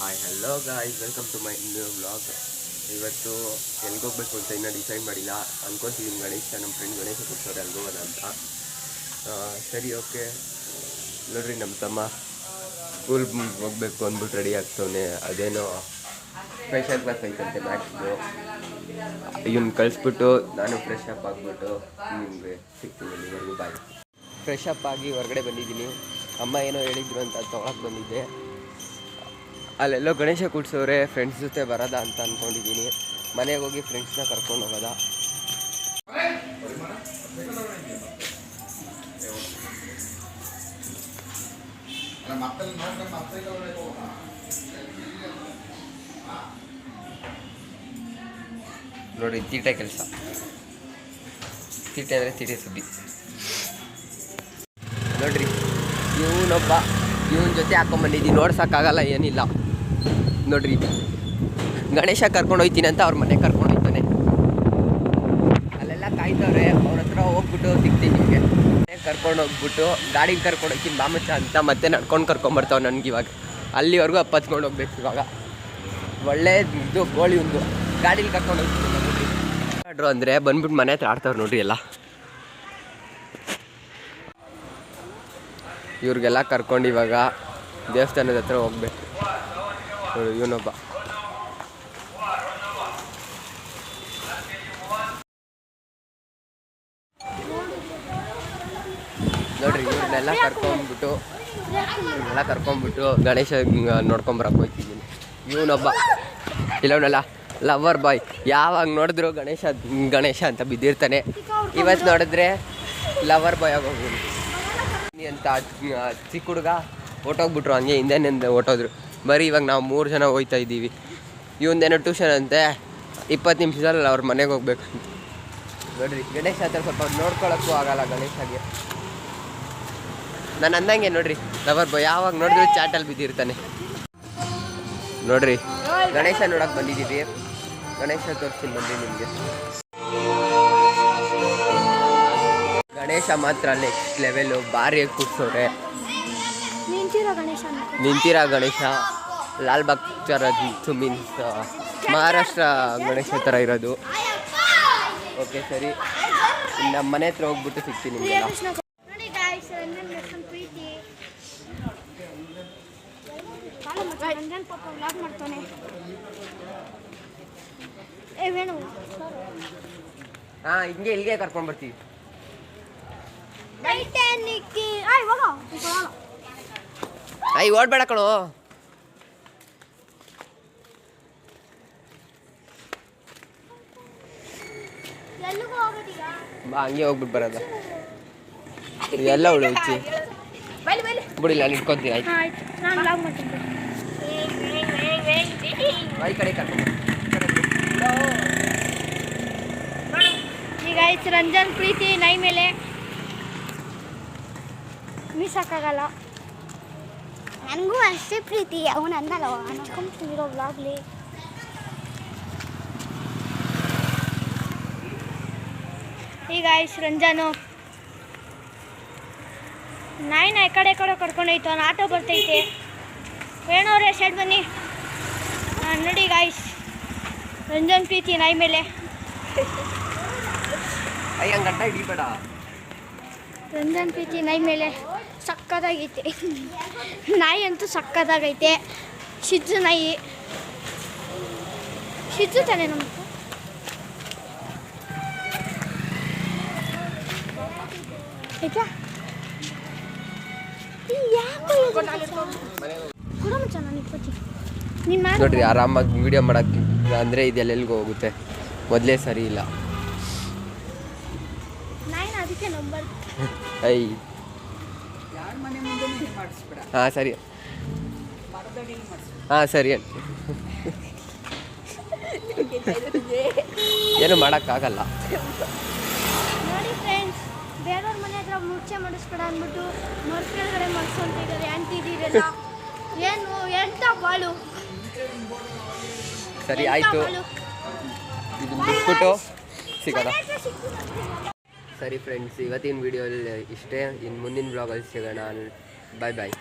Hi hello guys, welcome to my new vlog. ಇವತ್ತು ಎಲ್ಲಿಗೆ ಹೋಗ್ಬೇಕು ಅಂತ ಇನ್ನೂ ಡಿಸೈಡ್ ಮಾಡಿಲ್ಲ. ಅನ್ಕೊತಿದ್ದೀನಿ ಗಣೇಶ, ನಮ್ಮ ಫ್ರೆಂಡ್ ಗಣೇಶ ಕೂರ್ಸೋರೆ ಅಲ್ಲಿಗೆ ಹೋಗೋಣ ಅಂತ. ಸರಿ, ಓಕೆ. ನೋಡ್ರಿ, ನಮ್ಮ ತಮ್ಮ ಸ್ಕೂಲ್ ಹೋಗ್ಬೇಕು ಅಂದ್ಬಿಟ್ಟು ರೆಡಿ ಆಗ್ತವನೆ. ಅದೇನೋ ಸ್ಪೆಷಲ್ ಕ್ಲಾಸ್ ಐತಂತೆ ಮ್ಯಾಥ್ಸ್ದು. ಇವನ್ನ ಕಳಿಸ್ಬಿಟ್ಟು ನಾನು ಫ್ರೆಶ್ ಅಪ್ ಆಗಿಬಿಟ್ಟು ನಿಮಗೆ ಸಿಗ್ತೀನಿ. ಇಲ್ಲಿವರೆಗೂ ಬಾಯ್. ಫ್ರೆಶ್ ಅಪ್ ಆಗಿ ಹೊರಗಡೆ ಬಂದಿದ್ದೀನಿ. ಅಮ್ಮ ಏನೋ ಹೇಳಿದ್ರು ಅಂತ ತೊಗೊಳಕ್ಕೆ ಬಂದಿದ್ದೆ. ಅಲ್ಲೆಲ್ಲೋ ಗಣೇಶ ಕೂಡ್ಸೋರೆ, ಫ್ರೆಂಡ್ಸ್ ಜೊತೆ ಬರೋದ ಅಂತ ಅಂದ್ಕೊಂಡಿದ್ದೀನಿ. ಮನೆಗೆ ಹೋಗಿ ಫ್ರೆಂಡ್ಸ್ನ ಕರ್ಕೊಂಡು ಹೋಗೋದ. ನೋಡಿ, ತೀಟೆ ಕೆಲಸ. ತೀಟೆ ಅಂದರೆ ತೀಟೆ ಸುದ್ದಿ. ನೋಡ್ರಿ, ಇವನ ಜೊತೆ ಹಾಕೊಂಡ್ಬಂದಿದ್ದೀನಿ. ನೋಡ್ಸೋಕ್ಕಾಗಲ್ಲ, ಏನಿಲ್ಲ. ನೋಡ್ರಿ, ಗಣೇಶ ಕರ್ಕೊಂಡು ಹೋಗ್ತೀನಿ ಅಂತ ಅವ್ರ ಮನೆಗೆ ಕರ್ಕೊಂಡು ಹೋಗ್ತಾನೆ. ಅಲ್ಲೆಲ್ಲ ಕಾಯ್ತವ್ರೆ. ಅವ್ರ ಹತ್ರ ಹೋಗ್ಬಿಟ್ಟು ಸಿಗ್ತೀನಿ ನಿಮಗೆ. ಕರ್ಕೊಂಡು ಹೋಗ್ಬಿಟ್ಟು ಗಾಡಿಗೆ ಕರ್ಕೊಂಡು ಹೋಗ್ತೀನಿ ಮಾಮಚ್ಚ ಅಂತ. ಮತ್ತೆ ನಡ್ಕೊಂಡು ಕರ್ಕೊಂಬರ್ತಾವೆ ನನಗೆ. ಇವಾಗ ಅಲ್ಲಿವರೆಗೂ ಹತ್ಕೊಂಡು ಹೋಗ್ಬೇಕು. ಇವಾಗ ಒಳ್ಳೆ ಇದು ಗೋಳಿ ಒಂದು ಗಾಡೀಲಿ ಕರ್ಕೊಂಡು ಹೋಗ್ತೀನಿ. ಆಡ್ರು ಅಂದರೆ ಬಂದ್ಬಿಟ್ಟು ಮನೆ ಹತ್ರ ಆಡ್ತಾವ್ರು ನೋಡ್ರಿ ಎಲ್ಲ. ಇವ್ರಿಗೆಲ್ಲ ಕರ್ಕೊಂಡು ಇವಾಗ ದೇವಸ್ಥಾನದ ಹತ್ರ ಹೋಗ್ಬೇಕು. ಇವನೊಬ್ಬ ನೋಡ್ರಿ, ಇವ್ರನ್ನೆಲ್ಲ ಕರ್ಕೊಂಡ್ಬಿಟ್ಟು ಗಣೇಶ ನೋಡ್ಕೊಂಬರಕ್ಕೆ ಹೋಗ್ತಿದ್ದೀನಿ. ಇವನೊಬ್ಬ ಇಲ್ಲವನಲ್ಲ, ಲವರ್ ಬಾಯ್. ಯಾವಾಗ ನೋಡಿದ್ರು ಗಣೇಶ ಅಂತ ಬಿದ್ದಿರ್ತಾನೆ. ಇವತ್ತು ನೋಡಿದ್ರೆ ಲವರ್ ಬಾಯ್ ಆಗೋಗ್ಬಿಟ್ಟು ಅಂತ ಚಿಕ್ಕ ಹುಡುಗ ಹೊಟ್ಟೋಗ್ಬಿಟ್ರು. ಹಂಗೆ ಹಿಂದೆನಿಂದ ಹೊಟ್ಟೋದ್ರು. ಬರೀ ಇವಾಗ ನಾವು 3 ಜನ ಹೋಗ್ತಾ ಇದ್ದೀವಿ. ಇವಂದೇನೋ ಟ್ಯೂಷನ್ ಅಂತೆ. 20 ನಿಮಿಷದಲ್ಲಿ ಅವ್ರ ಮನೆಗೆ ಹೋಗ್ಬೇಕಂತ. ನೋಡ್ರಿ, ಗಣೇಶ ಹತ್ರ ಸ್ವಲ್ಪ ನೋಡ್ಕೊಳಕ್ಕೂ ಆಗಲ್ಲ ಗಣೇಶಗೆ. ನಾನು ಅಂದಂಗೆ ನೋಡ್ರಿ, ಲವರ್ ಬಾಯ್ ಯಾವಾಗ ನೋಡಿದ್ರು ಚಾಟಲ್ಲಿ ಬಿದ್ದಿರ್ತಾನೆ. ನೋಡ್ರಿ, ಗಣೇಶ ನೋಡಕ್ಕೆ ಬಂದಿದ್ದೀವಿ. ಗಣೇಶ ತೋರಿಸ್ತೀನಿ ಬಂದು ನಿಮಗೆ. ಗಣೇಶ ಮಾತ್ರ ನೆಕ್ಸ್ಟ್ ಲೆವೆಲು. ಭಾರಿಯಾಗಿ ಕೂರ್ಸೋರೆ. ನಿಂತಿರೋ ಗಣೇಶ ಲಾಲ್ ಬಾಗ್ ಥರ ಮೀನ್ಸ್ ಮಹಾರಾಷ್ಟ್ರ ಗಣೇಶ ಥರ ಇರೋದು. ಓಕೆ, ಸರಿ. ನಮ್ಮ ಮನೆ ಹತ್ರ ಹೋಗ್ಬಿಟ್ಟು ಸಿಗ್ತೀನಿ ನಿಮಗೆಲ್ಲ. ಹಾಂ, ಹಿಂಗೆ ಇಲ್ಲಿಗೆ ಕರ್ಕೊಂಡು ಬರ್ತೀವಿ. ಓಡ್ಬೇಡ ಕಣೋ. ಹಂಗೆ ಹೋಗ್ಬಿಟ್ಟು ಬರೋದ. ಎಲ್ಲ ಹುಡುಚಿ ಬಿಡಿ, ನಾನು ಇಟ್ಕೊತೀನಿ. ಆಯ್ತು, ಈ ಕಡೆ ಈಗ ರಂಜನ್ ಪ್ರೀತಿ ನೈ ಮೇಲೆ ಮೀಸಕ್ಕಾಗಲ್ಲ. ನನಗೂ ಅಷ್ಟೇ ಪ್ರೀತಿ. ಅವನು ಅನ್ನಲ್ಲ, ಅನ್ಕೊಂತಿರೋ ವ್ಲಾಗ್ಲಿ. ಈಗ ರಂಜಾನು ನಾಯಿನ ಈ ಕಡೆ ಕರ್ಕೊಂಡೋಯ್ತು. ಅವ್ನು ಆಟೋ ಬರ್ತೈತೆ. ವೇಣವ್ರೆ ಸೈಡ್ ಬನ್ನಿ. ನೋಡಿ ಗಾಯ್ಸ್, ರಂಜನ್ ಪ್ರೀತಿ ನಾಯಿ ಮೇಲೆ. ರಂಜನ್ ಪ್ರೀತಿ ನಾಯಿ ಮೇಲೆ ಸಕ್ಕದಾಗೈತೆ. ನಾಯಿ ಅಂತೂ ಸಕ್ಕದಾಗೈತೆ. ಶಿಜ್ಜು ನಾಯಿ. ಶಿಜ್ಜು ತಾನೆ ನಮ್ಗೆ. ಆಯ್ತಾ? ನೋಡ್ರಿ, ಆರಾಮಾಗಿ ವಿಡಿಯೋ ಮಾಡಕ್ಕೆ ಅಂದರೆ ಇದೆಲ್ಲೆಲ್ಗೂ ಹೋಗುತ್ತೆ. ಮೊದಲೇ ಸರಿ ಇಲ್ಲ. ಐ ಹಾಂ, ಸರಿ. ಹಾಂ, ಸರಿ. ಏನು ಮಾಡೋಕ್ಕಾಗಲ್ಲ. ನೋಡಿ ಫ್ರೆಂಡ್ಸ್, ಬೇರೆಯವ್ರ ಮನೆ ಹತ್ರ ಮುಚ್ಚೆ ಮಾಡಿಸ್ಬೇಡ ಅಂದ್ಬಿಟ್ಟು ಕೆಳಗಡೆ ಮಾಡಿಸ್ಕೊಂತಿದ್ದಾರೆ. ಅಂತಿದ್ದೀರಲ್ಲ, ಏನು ಎಂತ ಬಾಳು. ಸರಿ, ಆಯಿತು. ಇದನ್ನು ಬಿಟ್ಬಿಟ್ಟು ಸಿಗೋದ. ಸರಿ ಫ್ರೆಂಡ್ಸ್, ಇವತ್ತಿನ ವಿಡಿಯೋಲ್ಲಿ ಇಷ್ಟೇ. ಇನ್ನು ಮುಂದಿನ ಬ್ಲಾಗಲ್ಲಿ ಸಿಗೋಣ. ಬಾಯ್ ಬಾಯ್.